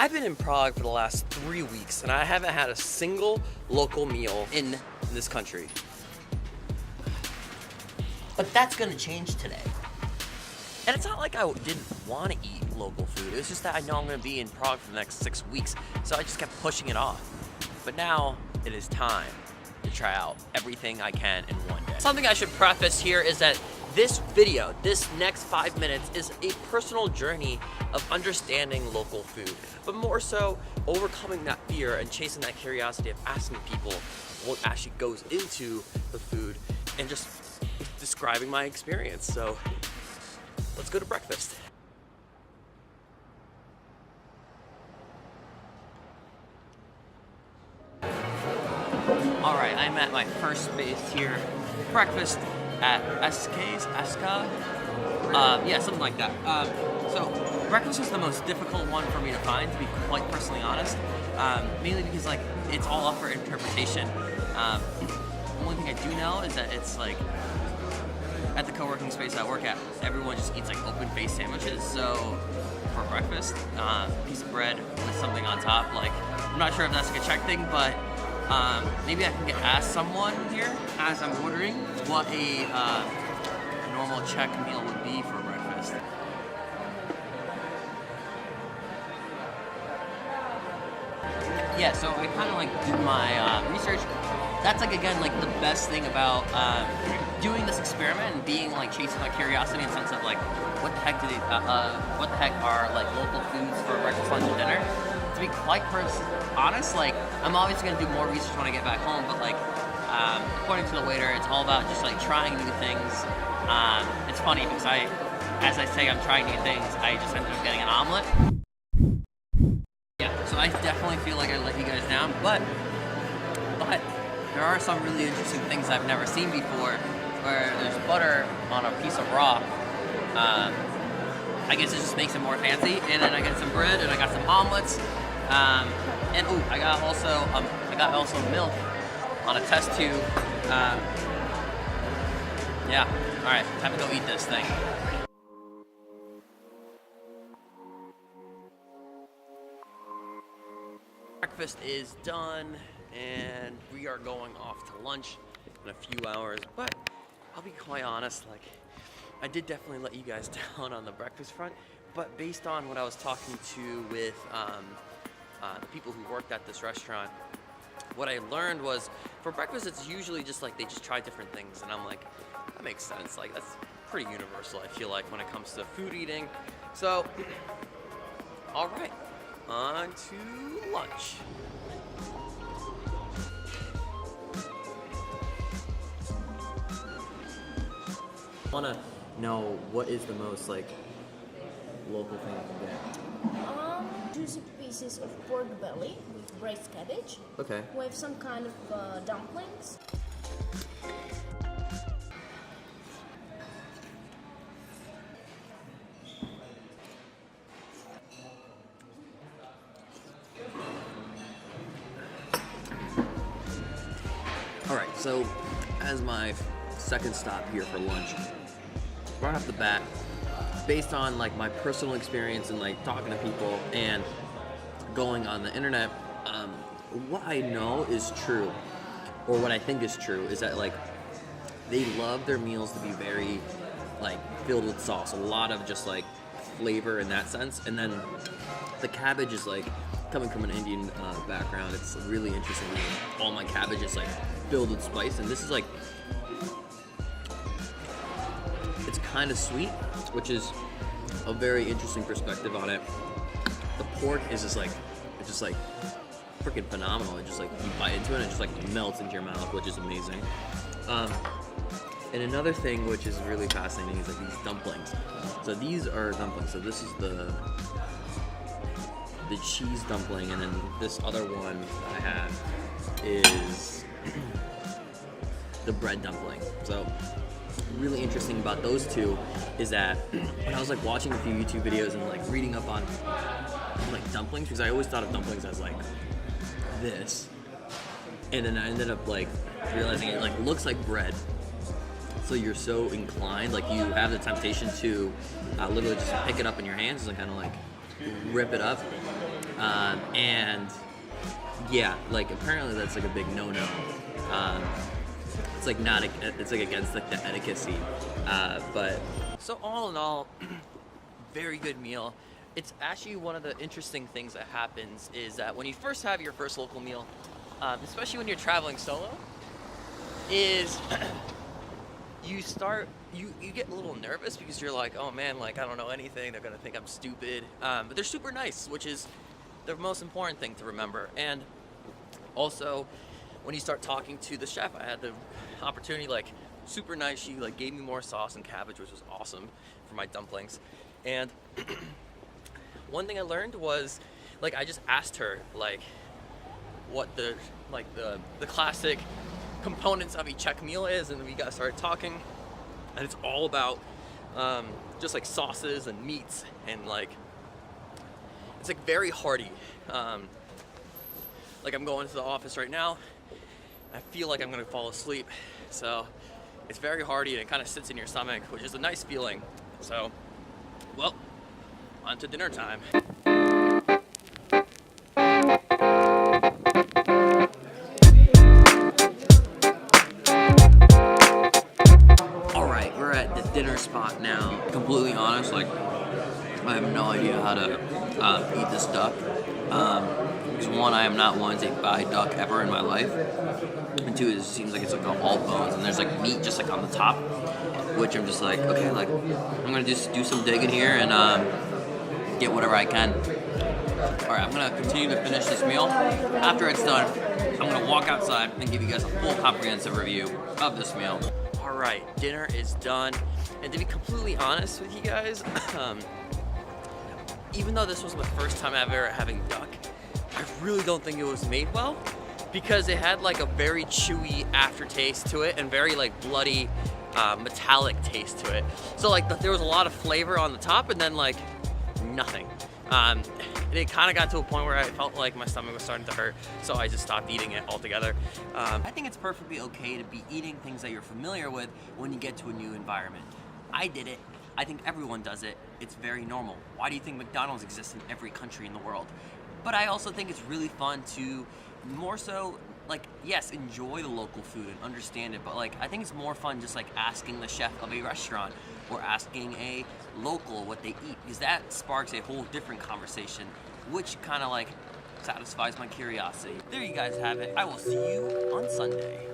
I've been in Prague for the last 3 weeks and I haven't had a single local meal in this country. But that's gonna change today. And it's not like I didn't want to eat local food. It was just that I know I'm going to be in Prague for the next 6 weeks, so I just kept pushing it off. But now it is time to try out everything I can in one day. Something I should preface here is that this video, this next 5 minutes, is a personal journey of understanding local food, but more so overcoming that fear and chasing that curiosity of asking people what actually goes into the food and just describing my experience. So let's go to breakfast. All right, I'm at my first space here. Breakfast at SK's. Yeah, something like that. So breakfast is the most difficult one for me to find, to be quite personally honest. Mainly because like it's all up for interpretation. One thing I do know is that it's like at the co-working space I work at, everyone just eats like open-faced sandwiches. So for breakfast, piece of bread with something on top. Like I'm not sure if that's like a Czech thing, but maybe I can ask someone here as I'm ordering what a normal Czech meal would be for breakfast. Yeah, so I kind of like did my research. That's like again like the best thing about doing this experiment and being like chasing my curiosity in the sense of like what the heck are like local foods for breakfast, lunch, and dinner. To be quite honest, like I'm obviously gonna do more research when I get back home, but like according to the waiter, it's all about just like trying new things. It's funny because as I say I'm trying new things, I just ended up getting an omelet. Yeah, so I definitely feel like I let you guys down, but there are some really interesting things I've never seen before, where there's butter on a piece of rock. I guess it just makes it more fancy. And then I got some bread, and I got some omelets, and ooh, I got also milk on a test tube. Yeah. All right, time to go eat this thing. Breakfast is done, and we are going off to lunch in a few hours, but I'll be quite honest, like I did definitely let you guys down on the breakfast front, but based on what I was talking to with the people who worked at this restaurant, what I learned was for breakfast it's usually just like they just try different things, and I'm like, that makes sense. Like that's pretty universal, I feel like, when it comes to food eating. So all right, on to lunch. I want to know what is the most like local thing you can get. Juicy pieces of pork belly with braised cabbage. Okay. With some kind of dumplings. All right, so as my second stop here for lunch, right off the bat, based on like my personal experience and like talking to people and going on the internet, what I know is true, or what I think is true, is that like they love their meals to be very like filled with sauce, a lot of just like flavor in that sense. And then the cabbage is like, coming from an Indian background, it's really interesting. All my cabbage is like filled with spice, and this is like, it's kind of sweet, which is a very interesting perspective on it. The pork is just like, it's just like freaking phenomenal. It just like, you bite into it and it just like melts into your mouth, which is amazing. And another thing which is really fascinating is like these dumplings. So these are dumplings. So this is the cheese dumpling, and then this other one I have is the bread dumpling. So really interesting about those two is that when I was like watching a few YouTube videos and like reading up on like dumplings, because I always thought of dumplings as like this, and then I ended up like realizing it like looks like bread. So you're so inclined, like you have the temptation to literally just pick it up in your hands and kind of like rip it up. And yeah, like apparently that's like a big no-no. It's like not, it's like against like the etiquette. But so all in all, very good meal. It's actually one of the interesting things that happens is that when you first have your first local meal, especially when you're traveling solo, is you get a little nervous because you're like, oh man, like I don't know anything, they're gonna think I'm stupid. But they're super nice, which is the most important thing to remember. And also, when you start talking to the chef, I had the opportunity, like super nice, she like gave me more sauce and cabbage, which was awesome for my dumplings. And one thing I learned was, like, I just asked her like what the classic components of a Czech meal is, and we got started talking, and it's all about just like sauces and meats, and like it's like very hearty. Like I'm going to the office right now, I feel like I'm gonna fall asleep, so it's very hearty and it kind of sits in your stomach, which is a nice feeling. So, well, on to dinner time. Alright, we're at the dinner spot now. Completely honest, like, I have no idea how to eat this duck. Because one, I am not one to buy duck ever in my life. And two, it seems like it's like all bones and there's like meat just like on the top, which I'm just like, okay, like I'm gonna just do some digging here and get whatever I can. Alright, I'm gonna continue to finish this meal. After it's done, I'm gonna walk outside and give you guys a full comprehensive review of this meal. Alright, dinner is done. And to be completely honest with you guys, even though this was my first time ever having duck, I really don't think it was made well, because it had like a very chewy aftertaste to it and very like bloody metallic taste to it. So like there was a lot of flavor on the top and then like nothing. It kind of got to a point where I felt like my stomach was starting to hurt, so I just stopped eating it altogether. I think it's perfectly okay to be eating things that you're familiar with when you get to a new environment. I did it. I think everyone does it. It's very normal. Why do you think McDonald's exists in every country in the world? But I also think it's really fun to more so, like, yes, enjoy the local food and understand it, but like I think it's more fun just like asking the chef of a restaurant or asking a local what they eat, because that sparks a whole different conversation, which kind of like satisfies my curiosity. There you guys have it. I will see you on Sunday.